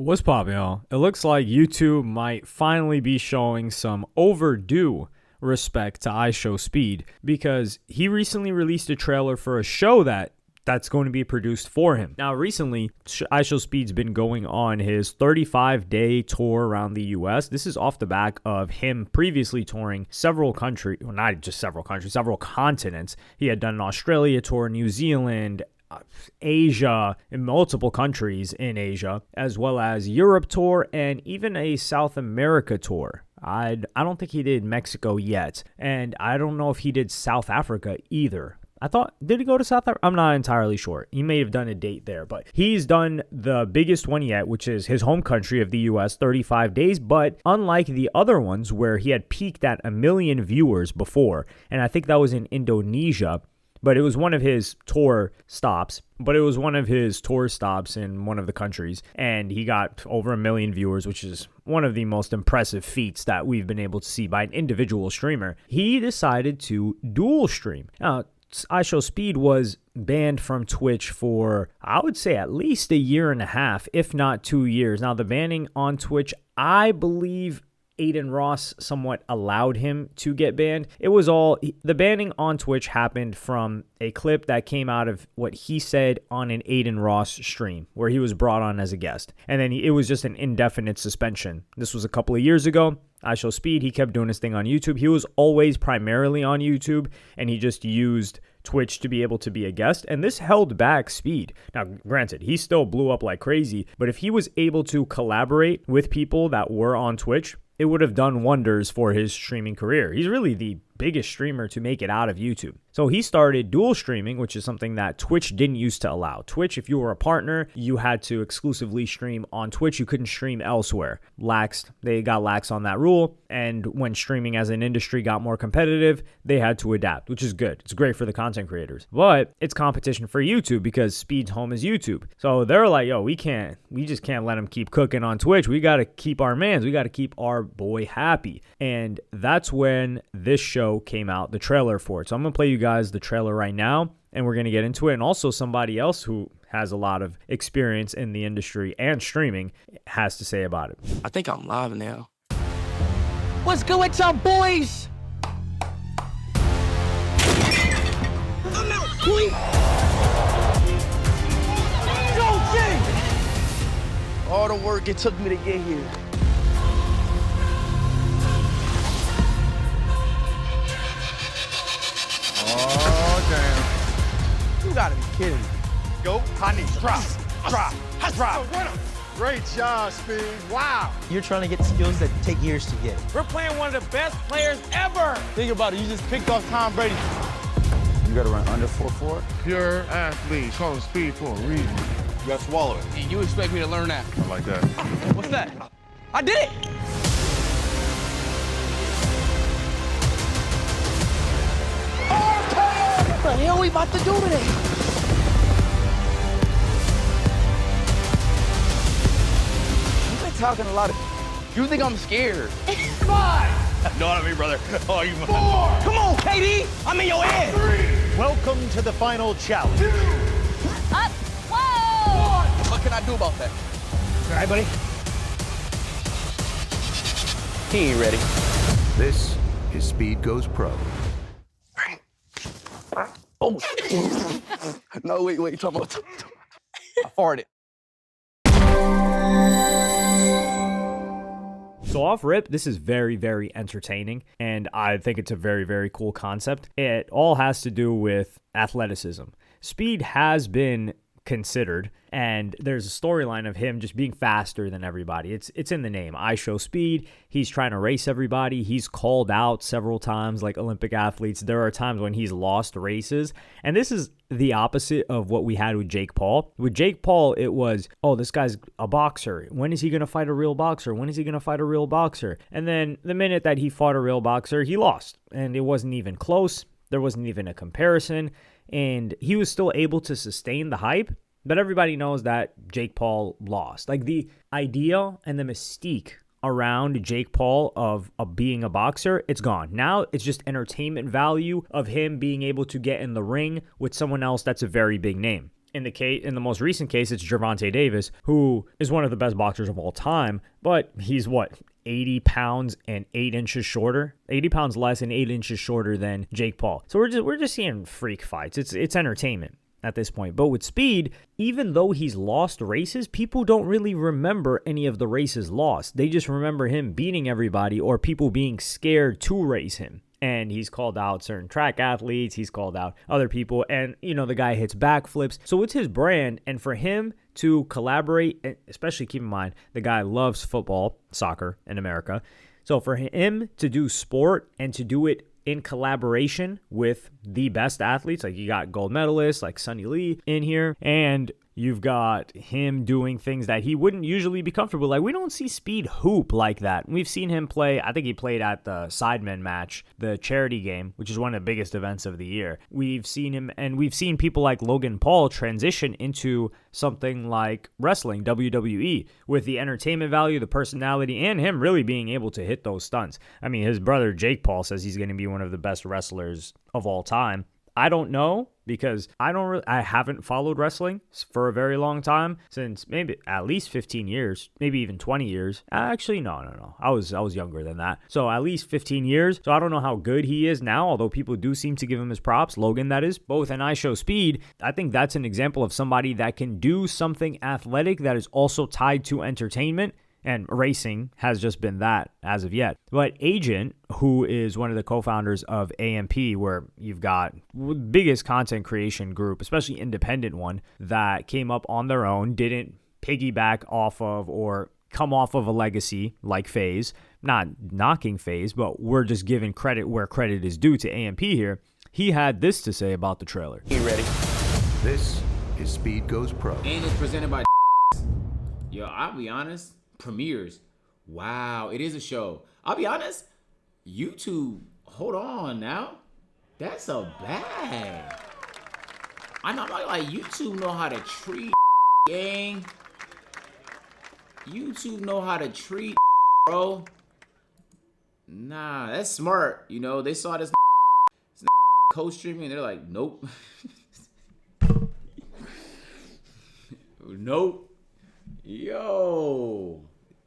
What's poppin', y'all? It looks like YouTube might finally be showing some overdue respect to IShowSpeed because he recently released a trailer for a show that's going to be produced for him. Now, recently, IShowSpeed's been going on his 35-day tour around the US. This is off the back of him previously touring several countries, well, not just several countries, several continents. He had done an Australia tour, New Zealand, Asia, in multiple countries in Asia, as well as Europe tour and even a South America tour. I don't think he did Mexico yet, and I don't know if he did South Africa either. Did he go to South Africa? I'm not entirely sure. He may have done a date there, but he's done the biggest one yet, which is his home country of the US, 35 days. But unlike the other ones where he had peaked at 1 million viewers before, and I think that was in Indonesia, but it was one of his tour stops. In one of the countries, and he got over 1 million viewers, which is one of the most impressive feats that we've been able to see by an individual streamer. He decided to dual stream. Now, IShowSpeed was banned from Twitch for, I would say, at least 1.5 years, if not 2 years. Now, the banning on Twitch, I believe Aiden Ross somewhat allowed him to get banned. The banning on Twitch happened from a clip that came out of what he said on an Aiden Ross stream where he was brought on as a guest. And then it was just an indefinite suspension. This was a couple of years ago. IShowSpeed, he kept doing his thing on YouTube. He was always primarily on YouTube, and he just used Twitch to be able to be a guest, and this held back Speed. Now, granted, he still blew up like crazy, but if he was able to collaborate with people that were on Twitch, it would have done wonders for his streaming career. He's really the biggest streamer to make it out of YouTube. So he started dual streaming, which is something that Twitch didn't used to allow. Twitch, if you were a partner, you had to exclusively stream on Twitch. You couldn't stream elsewhere. They got lax on that rule. And when streaming as an industry got more competitive, they had to adapt, which is good. It's great for the content creators. But it's competition for YouTube because Speed's home is YouTube. So they're like, we just can't let him keep cooking on Twitch. We got to keep our mans. We got to keep our boy happy. And that's when this show came out, the trailer for it. So I'm going to play you guys the trailer right now, and we're going to get into it. And also somebody else who has a lot of experience in the industry and streaming has to say about it. I think I'm live now. What's good, y'all boys? I'm out, boy. All the work it took me to get here. Oh, damn. You gotta be kidding me. Go, honey, drop. Great job, Speed. Wow. You're trying to get skills that take years to get. We're playing one of the best players ever. Think about it. You just picked off Tom Brady. You gotta run under 4.4. Pure athlete. Call him Speed for a reason. You gotta swallow it. And you expect me to learn that? I like that. What's that? I did it. What the hell we about to do today? You've been talking a lot of... You think I'm scared? 5! Know what I mean, brother? Oh, you... 4! Come on, KD! I'm in your head! 3! Welcome to the final challenge. 2! Up! Whoa! 1! What can I do about that? All right, buddy. He ain't ready. This is Speed Goes Pro. Oh! No, wait, talk about... I farted. So off rip, this is very, very entertaining, and I think it's a very, very cool concept. It all has to do with athleticism. Speed has been considered, and there's a storyline of him just being faster than everybody. It's in the name. IShowSpeed. He's trying to race everybody. He's called out several times like Olympic athletes. There are times when he's lost races, and this is the opposite of what we had with Jake Paul. With Jake Paul, it was, this guy's a boxer. When is he going to fight a real boxer? When is he going to fight a real boxer? And then the minute that he fought a real boxer, he lost, and it wasn't even close. There wasn't even a comparison, and he was still able to sustain the hype, but everybody knows that Jake Paul lost. Like, the idea and the mystique around Jake Paul of being a boxer, it's gone. Now it's just entertainment value of him being able to get in the ring with someone else that's a very big name. In the most recent case, it's Gervonta Davis, who is one of the best boxers of all time, but he's 80 pounds and 8 inches shorter, 80 pounds less and 8 inches shorter than Jake Paul. So we're just seeing freak fights. It's entertainment at this point. But with Speed, even though he's lost races, people don't really remember any of the races lost. They just remember him beating everybody or people being scared to race him. And he's called out certain track athletes. He's called out other people. And, the guy hits backflips. So it's his brand. And for him to collaborate, especially keep in mind, the guy loves football, soccer in America. So for him to do sport and to do it in collaboration with the best athletes, like you got gold medalists like Sonny Lee in here, and you've got him doing things that he wouldn't usually be comfortable. Like, we don't see Speed hoop like that. We've seen him play, I think he played at the Sidemen match, the charity game, which is one of the biggest events of the year. We've seen him, and we've seen people like Logan Paul transition into something like wrestling, WWE, with the entertainment value, the personality, and him really being able to hit those stunts. I mean, his brother Jake Paul says he's going to be one of the best wrestlers of all time. I don't know, because I haven't followed wrestling for a very long time, since maybe at least 15 years, maybe even 20 years. Actually, no. I was younger than that. So at least 15 years. So I don't know how good he is now, although people do seem to give him his props. Logan, that is, both, and I Show Speed. I think that's an example of somebody that can do something athletic that is also tied to entertainment. And racing has just been that as of yet. But Agent, who is one of the co-founders of AMP, where you've got the biggest content creation group, especially independent one, that came up on their own, didn't piggyback off of or come off of a legacy like FaZe. Not knocking FaZe, but we're just giving credit where credit is due to AMP here. He had this to say about the trailer. You ready? This is Speed Goes Pro. And it's presented by Yo, I'll be honest. Premieres. Wow, it is a show. I'll be honest, YouTube, hold on now. That's a bag. I know, like YouTube know how to treat gang. YouTube know how to treat bro. Nah, that's smart. They saw this co-streaming and they're like, nope. Nope. Yo,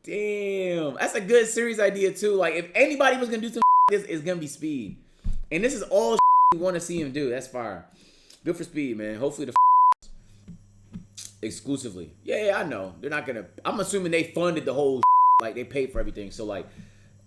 damn, that's a good series idea too. Like, if anybody was gonna do some this, it's gonna be Speed, and this is all we want to see him do. That's fire. Good for Speed, man. Hopefully the exclusively. Yeah, I know they're not gonna. I'm assuming they funded the whole like they paid for everything. So like,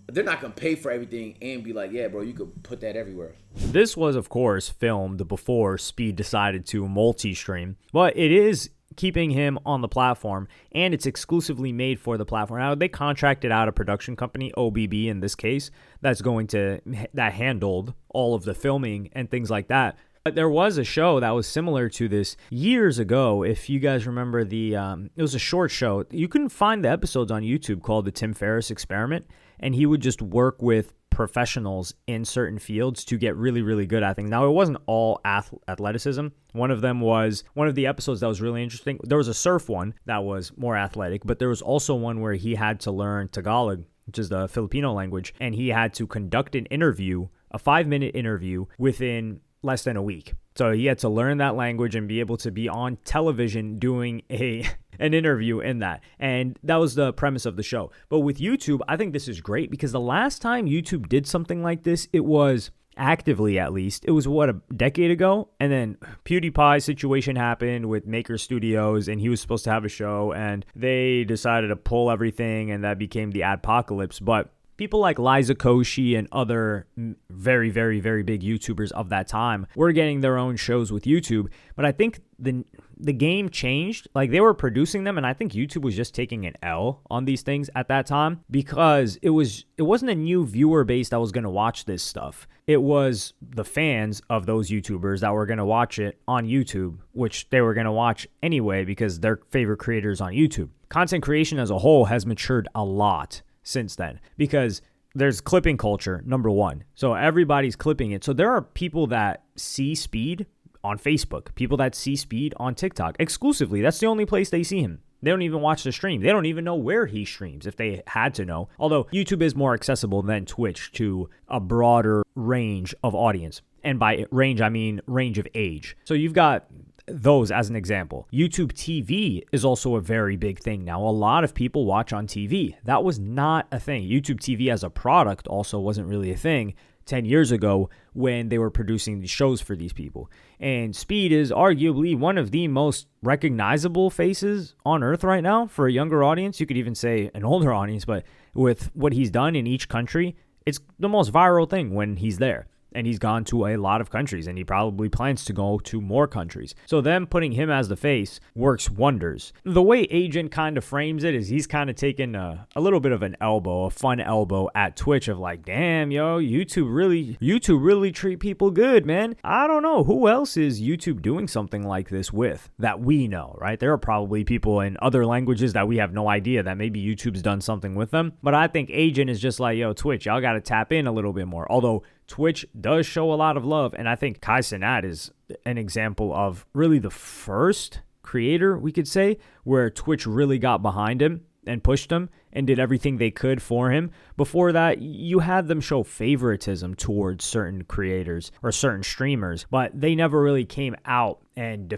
they're not gonna pay for everything and be like, yeah, bro, you could put that everywhere. This was, of course, filmed before Speed decided to multi-stream, but it is keeping him on the platform, and it's exclusively made for the platform. Now, they contracted out a production company, OBB in this case, that handled all of the filming and things like that. But there was a show that was similar to this years ago. If you guys remember it was a short show. You can find the episodes on YouTube called The Tim Ferriss Experiment, and he would just work with professionals in certain fields to get really, really good at things. Now, it wasn't all athleticism. One of the episodes that was really interesting. There was a surf one that was more athletic, but there was also one where he had to learn Tagalog, which is the Filipino language, and he had to conduct an interview, a 5-minute interview, within less than a week. So he had to learn that language and be able to be on television doing an interview in that. And that was the premise of the show. But with YouTube, I think this is great because the last time YouTube did something like this, it was actively, at least, it was a decade ago. And then PewDiePie's situation happened with Maker Studios, and he was supposed to have a show, and they decided to pull everything, and that became the Adpocalypse. But people like Liza Koshy and other very, very, very big YouTubers of that time were getting their own shows with YouTube. But I think the game changed. Like, they were producing them, and I think YouTube was just taking an L on these things at that time because it wasn't a new viewer base that was going to watch this stuff. It was the fans of those YouTubers that were going to watch it on YouTube, which they were going to watch anyway because their favorite creators on YouTube. Content creation as a whole has matured a lot since then because there's clipping culture, number one. So everybody's clipping it. So there are people that see Speed on Facebook, people that see Speed on TikTok exclusively. That's the only place they see him. They don't even watch the stream. They don't even know where he streams if they had to know. Although YouTube is more accessible than Twitch to a broader range of audience. And by range, I mean range of age. So you've got those as an example. YouTube TV is also a very big thing now. A lot of people watch on TV. That was not a thing. YouTube TV as a product also wasn't really a thing 10 years ago when they were producing these shows for these people. And Speed is arguably one of the most recognizable faces on earth right now for a younger audience. You could even say an older audience, but with what he's done in each country, it's the most viral thing when he's there. And he's gone to a lot of countries, and he probably plans to go to more countries. So them putting him as the face works wonders. The way Agent kind of frames it is he's kind of taking a little bit of an elbow, a fun elbow at Twitch of like, damn, yo, YouTube really treat people good, man. I don't know. Who else is YouTube doing something like this with that we know, right? There are probably people in other languages that we have no idea that maybe YouTube's done something with them. But I think Agent is just like, yo, Twitch, y'all got to tap in a little bit more. Although Twitch does show a lot of love, and I think Kai Cenat is an example of really the first creator, we could say, where Twitch really got behind him and pushed him and did everything they could for him. Before that, you had them show favoritism towards certain creators or certain streamers, but they never really came out and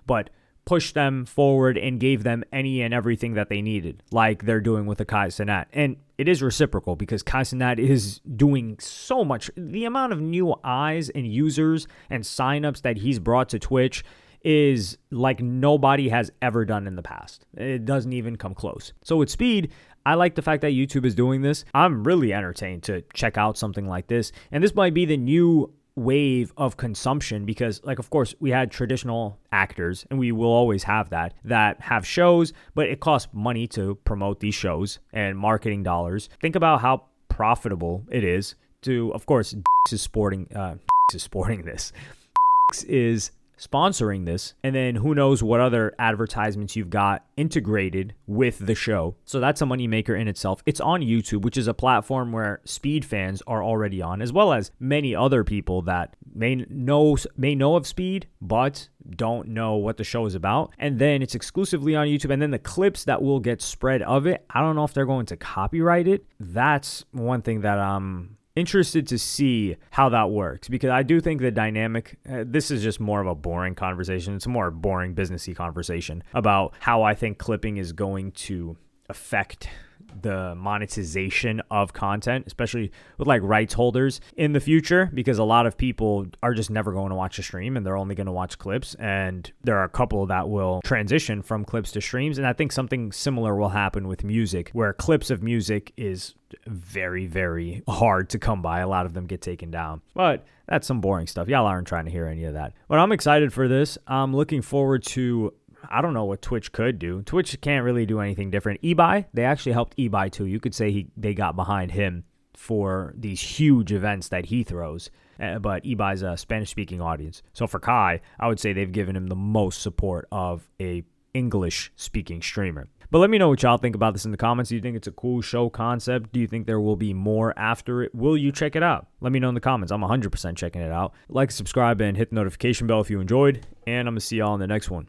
but pushed them forward and gave them any and everything that they needed, like they're doing with the Kai Cenat. And it is reciprocal because Kai Cenat is doing so much. The amount of new eyes and users and signups that he's brought to Twitch is like nobody has ever done in the past. It doesn't even come close. So with Speed, I like the fact that YouTube is doing this. I'm really entertained to check out something like this. And this might be the new wave of consumption because, like, of course, we had traditional actors, and we will always have that have shows, but it costs money to promote these shows and marketing dollars. Think about how profitable it is to, of course, is sporting this, is sponsoring this, and then who knows what other advertisements you've got integrated with the show. So that's a moneymaker in itself. It's on YouTube, which is a platform where Speed fans are already on, as well as many other people that may know of Speed, but don't know what the show is about. And then it's exclusively on YouTube. And then the clips that will get spread of it, I don't know if they're going to copyright it. That's one thing that I'm interested to see how that works, because I do think the dynamic, this is just more of a boring conversation. It's a more boring businessy conversation about how I think clipping is going to affect the monetization of content, especially with like rights holders in the future, because a lot of people are just never going to watch a stream and they're only going to watch clips. And there are a couple that will transition from clips to streams. And I think something similar will happen with music, where clips of music is very, very hard to come by. A lot of them get taken down, but that's some boring stuff. Y'all aren't trying to hear any of that, but I'm excited for this. I'm looking forward to, I don't know what Twitch could do. Twitch can't really do anything different. Ebuy, they actually helped Ebuy too. You could say they got behind him for these huge events that he throws. But Ebuy's a Spanish-speaking audience. So for Kai, I would say they've given him the most support of a English-speaking streamer. But let me know what y'all think about this in the comments. Do you think it's a cool show concept? Do you think there will be more after it? Will you check it out? Let me know in the comments. I'm 100% checking it out. Like, subscribe, and hit the notification bell if you enjoyed. And I'm going to see y'all in the next one.